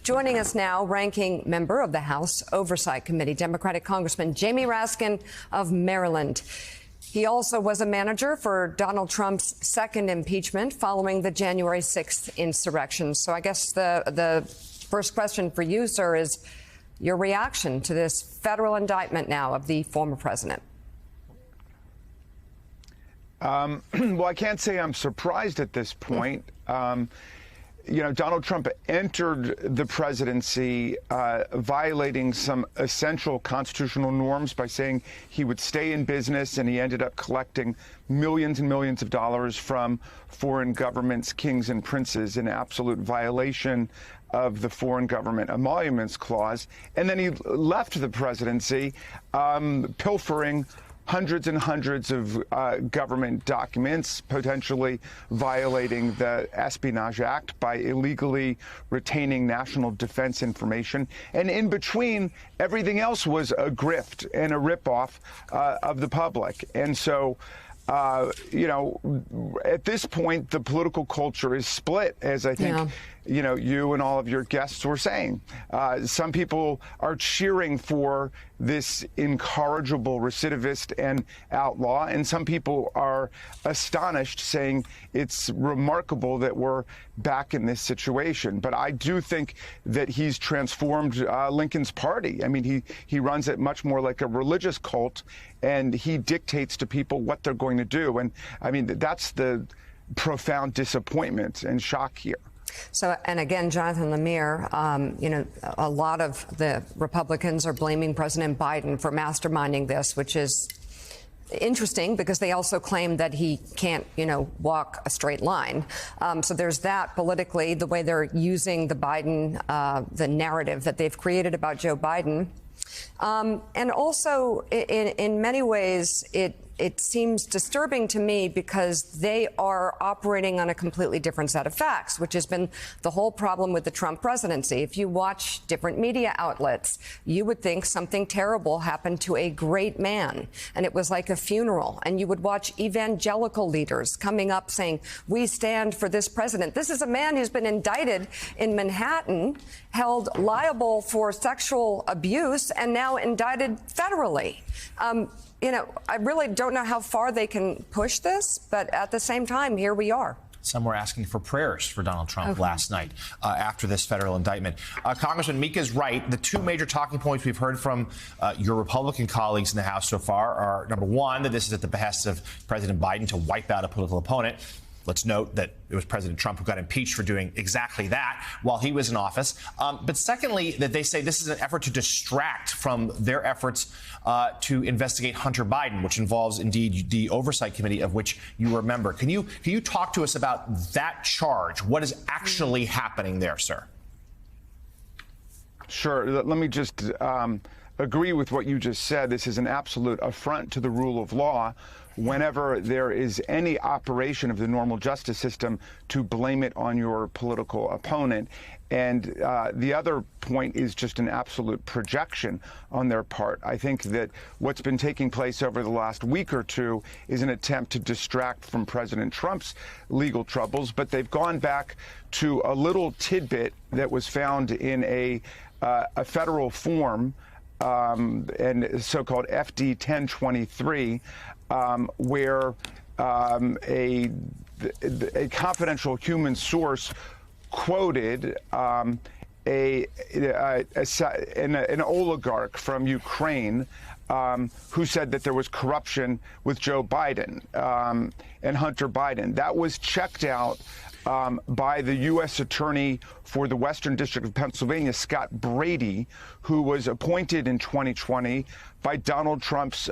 Joining us now, ranking member of the House Oversight Committee, Democratic Congressman Jamie Raskin of Maryland. He also was a manager for Donald Trump's second impeachment following the January 6th insurrection. So I guess the first question for you, sir, is your reaction to this federal indictment now of the former president. Well, I can't say I'm surprised at this point. Donald Trump entered the presidency violating some essential constitutional norms by saying he would stay in business, and he ended up collecting millions and millions of dollars from foreign governments, kings and princes, in absolute violation of the Foreign Government Emoluments Clause. And then he left the presidency pilfering hundreds and hundreds of government documents, potentially violating the Espionage Act by illegally retaining national defense information. And in between, everything else was a grift and a ripoff of the public. And so, at this point, the political culture is split, as I think, you and all of your guests were saying. Some people are cheering for this incorrigible recidivist and outlaw, and some people are astonished, saying it's remarkable that we're back in this situation. But I do think that he's transformed Lincoln's party. I mean, he runs it much more like a religious cult, and he dictates to people what they're going to do. And I mean, that's the profound disappointment and shock here. So, and again, Jonathan Lemire, a lot of the Republicans are blaming President Biden for masterminding this, which is interesting because they also claim that he can't, walk a straight line. So there's that politically, the way they're using the Biden, the narrative that they've created about Joe Biden. And also, in many ways, it seems disturbing to me because they are operating on a completely different set of facts, which has been the whole problem with the Trump presidency. If you watch different media outlets, you would think something terrible happened to a great man, and it was like a funeral. And you would watch evangelical leaders coming up saying, we stand for this president. This is a man who's been indicted in Manhattan, held liable for sexual abuse, and now indicted federally. I really don't know how far they can push this, but at the same time, here we are. Some were asking for prayers for Donald Trump last night after this federal indictment. Congressman, Mika's right. The two major talking points we've heard from your Republican colleagues in the House so far are, number one, that this is at the behest of President Biden to wipe out a political opponent. Let's note that it was President Trump who got impeached for doing exactly that while he was in office. But secondly, that they say this is an effort to distract from their efforts to investigate Hunter Biden, which involves indeed the Oversight Committee of which you were a member. Can you talk to us about that charge? What is actually happening there, sir? Sure. Let me just agree with what you just said. This is an absolute affront to the rule of law whenever there is any operation of the normal justice system to blame it on your political opponent. And the other point is just an absolute projection on their part. I think that what's been taking place over the last week or two is an attempt to distract from President Trump's legal troubles, but they've gone back to a little tidbit that was found in a federal form, and so-called FD 1023, where a confidential human source quoted an oligarch from Ukraine who said that there was corruption with Joe Biden and Hunter Biden. That was checked out by the U.S. Attorney for the Western District of Pennsylvania, Scott Brady, who was appointed in 2020 by Donald Trump's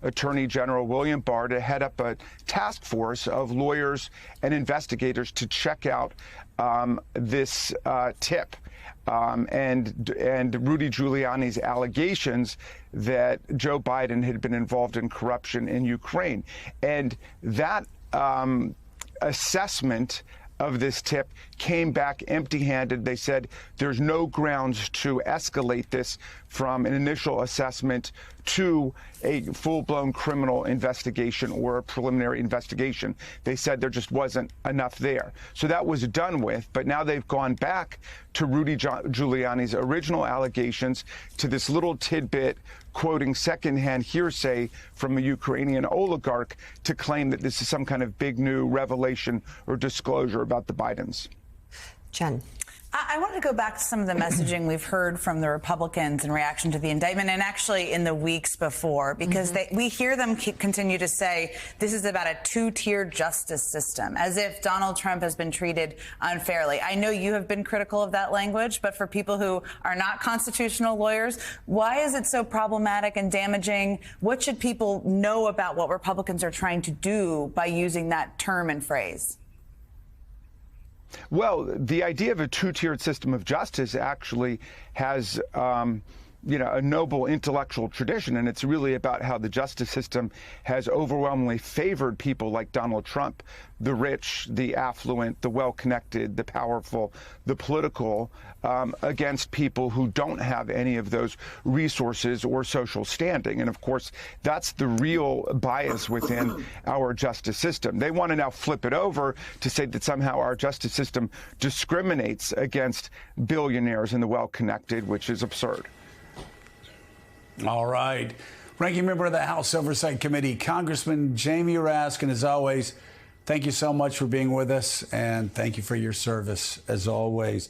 Attorney General William Barr to head up a task force of lawyers and investigators to check out this tip and Rudy Giuliani's allegations that Joe Biden had been involved in corruption in Ukraine. And that assessment of this tip came back empty-handed. They said there's no grounds to escalate this from an initial assessment to a full-blown criminal investigation or a preliminary investigation. They said there just wasn't enough there. So that was done with, but now they've gone back to Rudy Giuliani's original allegations, to this little tidbit quoting secondhand hearsay from a Ukrainian oligarch to claim that this is some kind of big new revelation or disclosure about the Bidens. Jen. I wanted to go back to some of the messaging we've heard from the Republicans in reaction to the indictment, and actually in the weeks before, because we hear them continue to say this is about a two-tier justice system, as if Donald Trump has been treated unfairly. I know you have been critical of that language, but for people who are not constitutional lawyers, why is it so problematic and damaging? What should people know about what Republicans are trying to do by using that term and phrase? Well, the idea of a two-tiered system of justice actually has, a noble intellectual tradition, and it's really about how the justice system has overwhelmingly favored people like Donald Trump, the rich, the affluent, the well-connected, the powerful, the political, against people who don't have any of those resources or social standing. And of course, that's the real bias within our justice system. They want to now flip it over to say that somehow our justice system discriminates against billionaires and the well-connected, which is absurd. All right. Ranking member of the House Oversight Committee, Congressman Jamie Raskin, as always, thank you so much for being with us, and thank you for your service, as always.